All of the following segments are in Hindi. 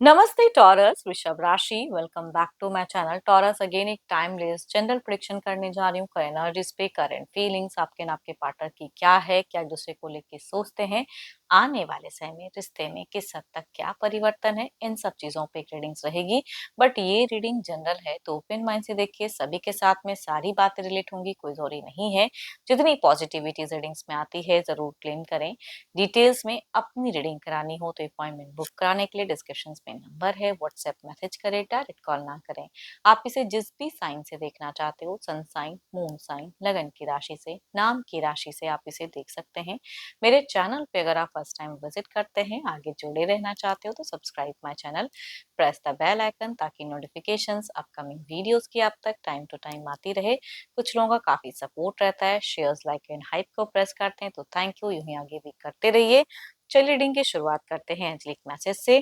नमस्ते टॉरस, वृषभ राशि। Welcome back to my channel Taurus. Again एक टाइमलेस जनरल प्रेडिक्शन करने जा रही हूँ। करंट एनर्जीज पे, करंट फीलिंग्स आपके ना आपके पार्टनर की क्या है, क्या एक दूसरे को लेके सोचते हैं, आने वाले समय में रिश्ते में किस हद तक क्या परिवर्तन है, इन सब चीजों पे रीडिंग्स रहेगी। बट ये रीडिंग जनरल है तो ओपन माइंड से देखिए। सभी के साथ में सारी बातें रिलेट होंगी, कोई जरूरी नहीं है। जितनी पॉजिटिविटी रीडिंग्स में आती है जरूर क्लेम करें। डिटेल्स में अपनी रीडिंग करानी हो तो अपॉइंटमेंट बुक कराने के लिए डिस्क्रिप्शन में नंबर है, व्हाट्सएप मैसेज करें, डायरेक्ट कॉल ना करें। आप इसे जिस भी साइन से देखना चाहते हो, सन साइन, मून साइन, लगन की राशि से, नाम की राशि से आप इसे देख सकते हैं। मेरे चैनल पे अगर आप फर्स्ट टाइम विजिट करते हैं, आगे जुड़े रहना चाहते हो तो subscribe my channel, press the bell icon ताकि नोटिफिकेशंस अपकमिंग वीडियोस की आप तक टाइम टू टाइम आती रहे। कुछ लोगों का काफी सपोर्ट रहता है, शेयर्स, लाइक एंड हाइप को प्रेस करते हैं तो थैंक यू, यूं ही आगे भी करते रहिए। चलिए रीडिंग की शुरुआत करते हैं एंजलिक मैसेज से।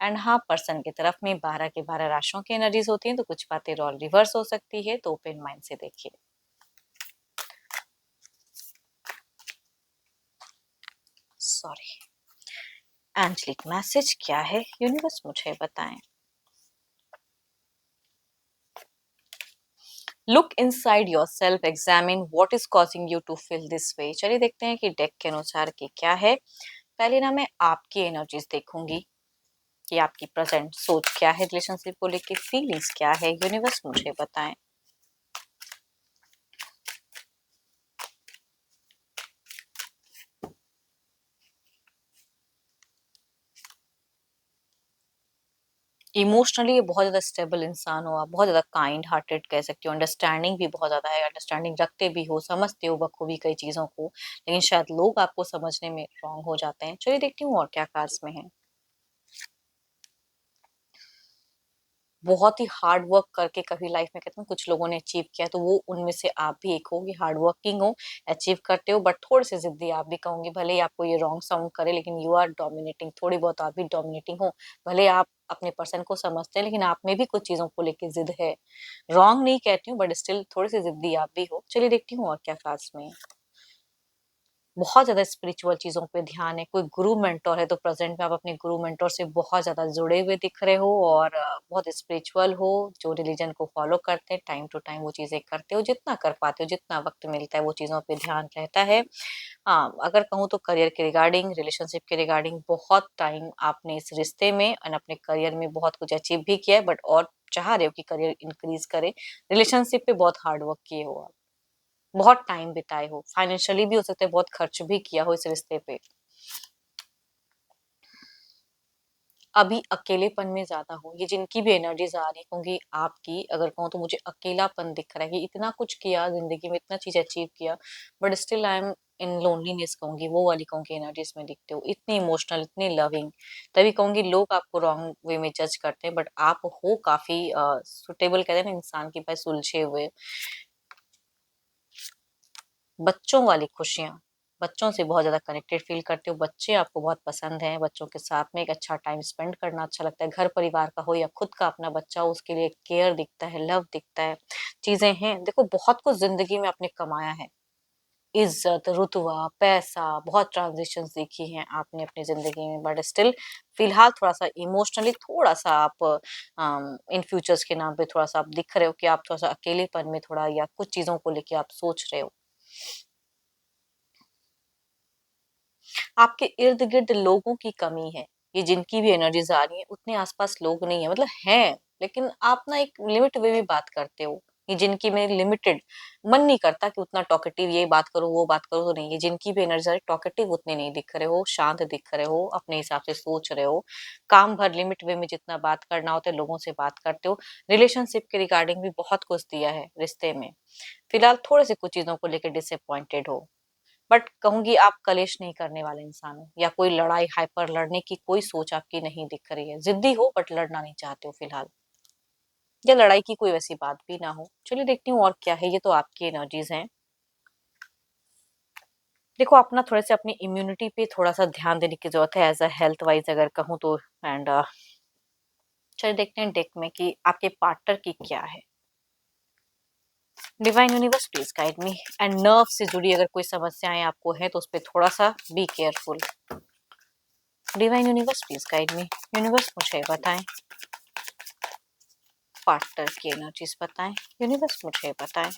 एंड हाँ, पर्सन की तरफ में 12 के 12 राशियों की एनर्जीज होती हैं तो कुछ बातें रोल रिवर्स हो सकती है, तो ओपन माइंड से देखिए। सॉरी। एंजलिक मैसेज क्या है, यूनिवर्स मुझे बताएं। Look inside yourself, examine what is causing you to feel this way. चलिए देखते हैं कि डेक के अनुसार की क्या है। पहले ना मैं आपकी एनर्जीज देखूंगी कि आपकी प्रेजेंट सोच क्या है, रिलेशनशिप को लेके फीलिंग्स क्या है, यूनिवर्स मुझे बताएं। इमोशनली ये बहुत ज्यादा स्टेबल इंसान हो आप, बहुत ज्यादा काइंड हार्टेड कह सकते हो, अंडरस्टैंडिंग भी बहुत ज्यादा है, अंडरस्टैंडिंग रखते भी हो, समझते हो बखूबी कई चीजों को, लेकिन शायद लोग आपको समझने में रॉन्ग हो जाते हैं। चलिए देखती हूँ और क्या कार्ड्स में है। बहुत ही हार्ड वर्क करके कभी लाइफ में कहते हैं कुछ लोगों ने अचीव किया, तो वो उनमें से आप भी एक हो कि हार्ड वर्किंग हो, अचीव करते हो, बट थोड़े से जिद्दी आप भी कहूंगी। भले ही आपको ये रॉन्ग साउंड करे लेकिन यू आर डोमिनेटिंग, थोड़ी बहुत आप भी डोमिनेटिंग हो। भले आप अपने पर्सन को समझते हैं लेकिन आप में भी कुछ चीजों को लेकर जिद है। रॉन्ग नहीं कहती हूँ बट स्टिल थोड़ी सी जिद्दी आप भी हो। चलिए देखती हूँ और क्या खास में। बहुत ज़्यादा स्पिरिचुअल चीज़ों पे ध्यान है, कोई गुरु मेंटर है तो प्रेज़ेंट में आप अपने गुरु मेंटर से बहुत ज़्यादा जुड़े हुए दिख रहे हो और बहुत स्पिरिचुअल हो, जो रिलीजन को फ़ॉलो करते हैं, टाइम टू टाइम वो चीज़ें करते हो, जितना कर पाते हो, जितना वक़्त मिलता है वो चीज़ों पे ध्यान रहता है। हाँ, अगर कहूँ तो करियर के रिगार्डिंग, रिलेशनशिप के रिगार्डिंग बहुत टाइम आपने इस रिश्ते में और अपने करियर में बहुत कुछ अचीव भी किया है, बट और चाह रहे हो कि करियर इंक्रीज़ करे। रिलेशनशिप पे बहुत हार्ड वर्क किए हो आप। बहुत टाइम बिताए हो, फाइनेंशियली भी हो सकता है बहुत खर्च भी किया हो इस रिश्ते पे। अभी अकेलेपन में ज्यादा हो, ये जिनकी भी एनर्जीज आ रही होंगी आपकी, अगर कहूँ तो मुझे अकेलापन दिख रहा है कि इतना कुछ किया जिंदगी में, इतना चीज अचीव किया, but still I am in loneliness कहूंगी, वो वाली कहूंगी एनर्जीज में दिखते हो। इतनी इमोशनल, इतनी लविंग, तभी कहूंगी लोग आपको रॉन्ग वे में जज करते हैं, बट आप हो काफी सुटेबल, कहते हैं ना इंसान के पास सुलझे हुए। बच्चों वाली खुशियाँ, बच्चों से बहुत ज़्यादा कनेक्टेड फ़ील करते हो, बच्चे आपको बहुत पसंद हैं, बच्चों के साथ में एक अच्छा टाइम स्पेंड करना अच्छा लगता है। घर परिवार का हो या खुद का अपना बच्चा हो, उसके लिए केयर दिखता है, लव दिखता है, चीज़ें हैं। देखो बहुत कुछ ज़िंदगी में आपने कमाया है, इज़्ज़त, रुतबा, पैसा, बहुत ट्रांज़िशंस देखी हैं आपने अपनी ज़िंदगी में, बट स्टिल फिलहाल थोड़ा-सा इमोशनली थोड़ा-सा आप इन फ्यूचर्स के नाम पे थोड़ा-सा आप दिख रहे हो कि आप थोड़ा-सा अकेलेपन में थोड़ा, या कुछ चीज़ों को लेके आप सोच रहे हो। आपके इर्द-गिर्द लोगों की कमी है। ये जिनकी भी एनर्जीज़ आ रही हैं, उतने आस-पास लोग नहीं है, मतलब हैं, लेकिन आप ना एक लिमिट वे में बात करते हो। ये जिनकी में लिमिटेड, मन नहीं करता कि उतना टॉकेटिव ये बात करो, वो बात करो, तो नहीं। ये जिनकी भी एनर्जी आ रही है, टॉकेटिव उतने नहीं दिख रहे हो, शांत दिख रहे हो, अपने हिसाब से सोच रहे हो। काम भर लिमिट वे में जितना बात करना होता है, लोगों से बात करते हो। रिलेशनशिप के रिगार्डिंग भी बहुत कुछ दिया है रिश्ते में। फिलहाल थोड़े से कुछ चीज़ों को लेके डिसअपॉइंटेड हो। बट कहूँगी आप कलेश नहीं करने वाले इंसान हो, या कोई लड़ाई, हाइपर लड़ने की कोई सोच आपकी नहीं दिख रही है। जिद्दी हो बट लड़ना नहीं चाहते हो फिलहाल, या लड़ाई की कोई वैसी बात भी ना हो। चलिए देखती हूँ और क्या है। ये तो आपकी एनर्जीज हैं। देखो अपना थोड़े से अपनी इम्यूनिटी पे थोड़ा सा ध्यान देने की जरूरत है, एज अ हेल्थ वाइज अगर कहूँ तो। एंड चलिए देखते हैं डेक में कि आपके पार्टनर की क्या है। Divine universe please guide me. And nerve से जुड़ी अगर कोई समस्याएं आपको है तो उस पर थोड़ा सा be careful. Divine universe please guide me. Universe मुझे बताएं, पार्टनर की एनर्जीज बताएं, यूनिवर्स मुझे बताएं।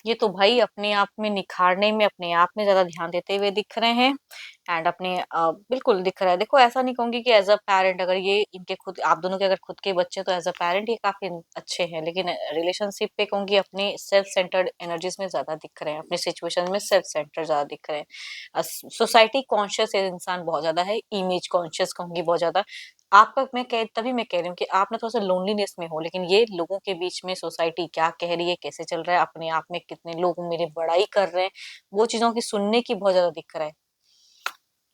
ये तो भाई अपने आप में निखारने में, अपने आप में ज्यादा ध्यान देते हुए दिख रहे हैं। एंड अपने बिल्कुल दिख रहा है। देखो ऐसा नहीं कहूंगी कि एज अ पेरेंट, अगर ये इनके खुद, आप दोनों के अगर खुद के बच्चे, तो एज अ पेरेंट ये काफी अच्छे हैं, लेकिन रिलेशनशिप पे कहूंगी अपने सेल्फ सेंटर्ड एनर्जीज में ज्यादा दिख रहे हैं, अपनी सिचुएशन में सेल्फ सेंटर्ड ज्यादा दिख रहे हैं। सोसाइटी कॉन्शियस इंसान बहुत ज्यादा है, इमेज कॉन्शियस कहूंगी बहुत ज्यादा। आपका मैं कह तभी मैं कह रही हूँ कि आप ना थोड़ा सा लोनलीनेस में हो, लेकिन ये लोगों के बीच में सोसाइटी क्या कह रही है, कैसे चल रहा है, अपने आप में कितने लोग मेरी बड़ाई कर रहे हैं, वो चीजों की सुनने की बहुत ज्यादा दिख रहा है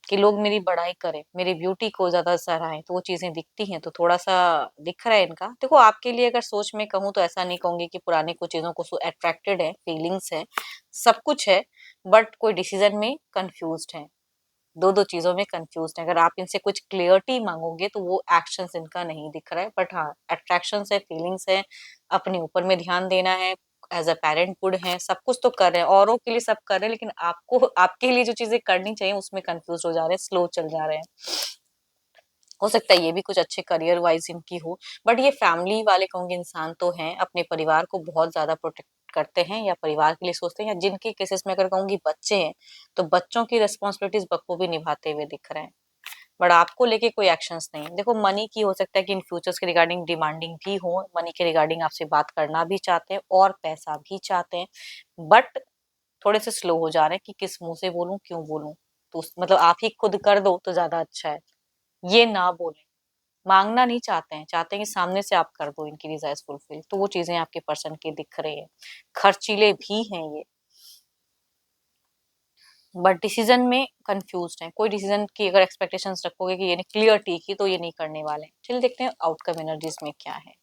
कि लोग मेरी बड़ाई करें, मेरी ब्यूटी को ज्यादा सराहें, तो वो चीजें दिखती हैं, तो थोड़ा सा दिख रहा है इनका। देखो आपके लिए अगर सोच में कहूँ तो ऐसा नहीं कहूंगी कि पुरानी कुछ चीजों को अट्रैक्टेड है, फीलिंग्स है, सब कुछ है, बट कोई डिसीजन में कंफ्यूज्ड है, दो दो चीजों में कंफ्यूज है। अगर आप इनसे कुछ क्लियरिटी मांगोगे तो वो एक्शंस इनका नहीं दिख रहा है, बट हाँ अट्रैक्शन है, फीलिंग्स है, अपने ऊपर में ध्यान देना है, एज अ पेरेंट गुड है, सब कुछ तो कर रहे हैं, औरों के लिए सब कर रहे हैं, लेकिन आपको आपके लिए जो चीजें करनी चाहिए उसमें कंफ्यूज हो जा रहे हैं, स्लो चल जा रहे हैं। हो सकता है ये भी कुछ अच्छे करियर वाइज इनकी हो, बट ये फैमिली वाले कहूंगे इंसान तो हैं, अपने परिवार को बहुत ज्यादा प्रोटेक्ट करते हैं, या परिवार के लिए सोचते हैं, या जिनके केसेस में अगर कहूंगी बच्चे हैं तो बच्चों की रिस्पॉन्सिबिलिटीज बखूबी निभाते हुए दिख रहे हैं। बट आपको लेके कोई एक्शंस नहीं। देखो मनी की हो सकता है कि इन फ्यूचर्स के रिगार्डिंग डिमांडिंग भी हो, मनी के रिगार्डिंग आपसे बात करना भी चाहते हैं और पैसा भी चाहते हैं, बट थोड़े से स्लो हो जा रहे हैं कि किस मुंह से बोलूं, क्यों बोलूं। तो मतलब आप ही खुद कर दो तो ज्यादा अच्छा है, ये ना बोले। मांगना नहीं चाहते हैं, चाहते हैं कि सामने से आप कर दो इनकी डिजायर्स फुलफिल, तो वो चीजें आपके पर्सन की दिख रही है। खर्चीले भी हैं ये, बट डिसीजन में कंफ्यूज है। कोई डिसीजन की अगर एक्सपेक्टेशंस रखोगे कि ये नहीं क्लियर ठीक ही, तो ये नहीं करने वाले। चलिए देखते हैं आउटकम एनर्जीज में क्या है।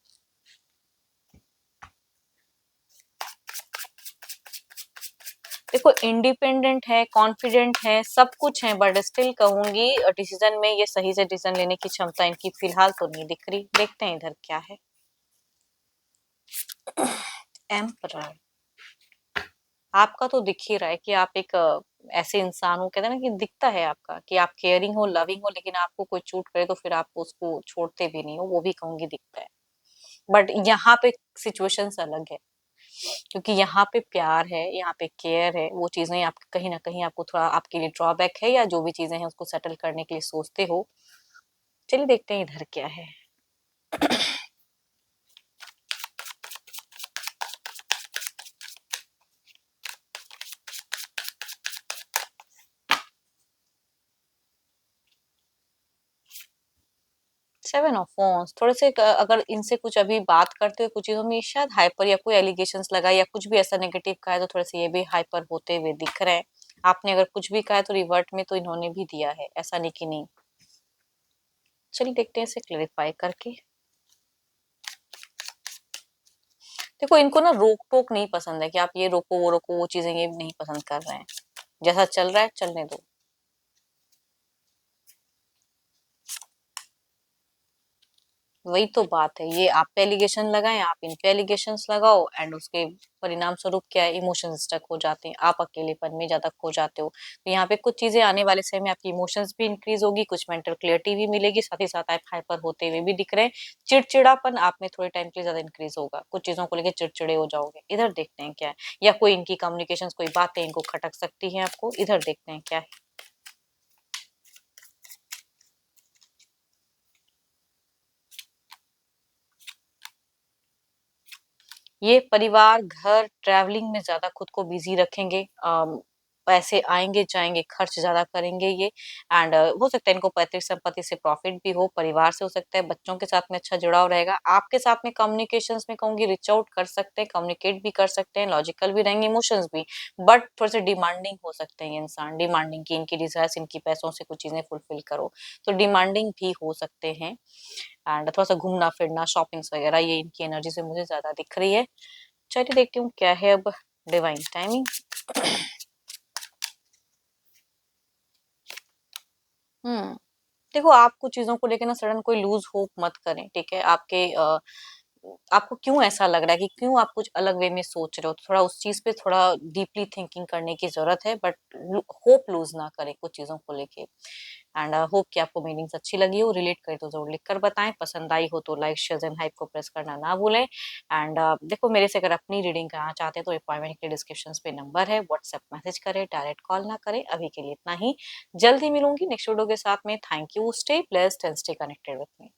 देखो इंडिपेंडेंट है, कॉन्फिडेंट है, सब कुछ है, बट स्टिल कहूंगी डिसीजन में ये सही से डिसीजन लेने की क्षमता इनकी फिलहाल तो नहीं दिख रही। देखते हैं इधर क्या है। एम्परर, आपका तो दिख ही रहा है कि आप एक ऐसे इंसान हो, कहते हैं ना कि दिखता है आपका कि आप केयरिंग हो, लविंग हो, लेकिन आपको कोई चूट करे तो फिर आप उसको छोड़ते भी नहीं हो, वो भी कहूंगी दिखता है। बट यहाँ पे सिचुएशंस अलग है, क्योंकि यहाँ पे प्यार है, यहाँ पे केयर है, वो चीजें आप कहीं ना कहीं आपको थोड़ा आपके लिए ड्रॉबैक है, या जो भी चीजें हैं उसको सेटल करने के लिए सोचते हो। चलिए देखते हैं इधर क्या है। 7 ऑफ वांड्स, थोड़े से अगर इनसे कुछ अभी बात करते हुए कुछ चीजों में शायद हाइपर, या कोई एलिगेशंस लगा, या कुछ भी ऐसा नेगेटिव कहा है, तो थोड़े से ये भी हाइपर होते हुए दिख रहे हैं। आपने अगर कुछ भी कहा है तो रिवर्ट में तो इन्होंने भी दिया है, ऐसा नहीं कि नहीं। चलिए देखते हैं इसे क्लेरिफाई करके। देखो इनको ना रोक टोक नहीं पसंद है, कि आप ये रोको वो रोको, वो चीजें ये नहीं पसंद कर रहे हैं। जैसा चल रहा है चलने दो। वही तो बात है, ये आप पे एलिगेशन लगाएं, आप इन पे एलिगेशंस लगाओ, एंड उसके परिणाम स्वरूप क्या है, इमोशंस स्टक हो जाते हैं, आप अकेलेपन में ज्यादा खो जाते हो। तो यहाँ पे कुछ चीजें आने वाले समय में आपकी इमोशंस भी इंक्रीज होगी, कुछ मेंटल क्लियरिटी भी मिलेगी, साथ ही साथ आप हाइपर होते हुए भी दिख रहे हैं। चिड़चिड़ापन आप में थोड़े टाइम के लिए ज्यादा इंक्रीज होगा, कुछ चीजों को लेकर चिड़चिड़े हो जाओगे। इधर देखते हैं क्या है, या कोई इनकी कम्युनिकेशन, कोई बातें इनको खटक सकती है आपको। इधर देखते हैं क्या है। ये परिवार, घर, ट्रैवलिंग में ज्यादा खुद को बिजी रखेंगे। पैसे आएंगे जाएंगे, खर्च ज्यादा करेंगे ये। एंड हो सकता है इनको पैतृक संपत्ति से प्रॉफिट भी हो, परिवार से हो सकता है, बच्चों के साथ में अच्छा जुड़ाव रहेगा। आपके साथ में कम्युनिकेशंस में कहूंगी रिच आउट कर सकते हैं, कम्युनिकेट भी कर सकते हैं, लॉजिकल भी रहेंगे, इमोशंस भी। बट थोड़े से डिमांडिंग हो सकते हैं ये इंसान, डिमांडिंग की इनकी डिजायर्स, इनकी पैसों से कुछ चीजें फुलफिल करो, तो डिमांडिंग भी हो सकते हैं। एंड थोड़ा सा घूमना फिरना, शॉपिंग्स वगैरह, ये इनकी एनर्जी से मुझे ज्यादा दिख रही है। चलिए देखती हूँ क्या है अब। Divine timing. हम्म। देखो आप कुछ चीजों को लेकर ना सडन कोई लूज होप मत करें, ठीक है। आपके आपको क्यों ऐसा लग रहा है कि क्यों आप कुछ अलग वे में सोच रहे हो? थोड़ा उस चीज़ पे थोड़ा डीपली थिंकिंग करने की ज़रूरत है, बट होप लूज़ ना करें कुछ चीज़ों को लेके। एंड होप कि आपको मीनिंग्स अच्छी लगी हो, रिलेट करे तो ज़रूर लिख कर बताएँ। पसंद आई हो तो लाइक, शेयर एंड हाइप को प्रेस करना ना भूलें। एंड देखो, मेरे से अगर अपनी रीडिंग कराना चाहते हैं तो अपॉइंटमेंट के डिस्क्रिप्शंस पे नंबर है, व्हाट्सएप मैसेज करें, डायरेक्ट कॉल ना करें। अभी के लिए इतना ही। जल्द ही मिलूँगी नेक्स्ट वीडियो के साथ में। Thank you, stay blessed and stay connected with me.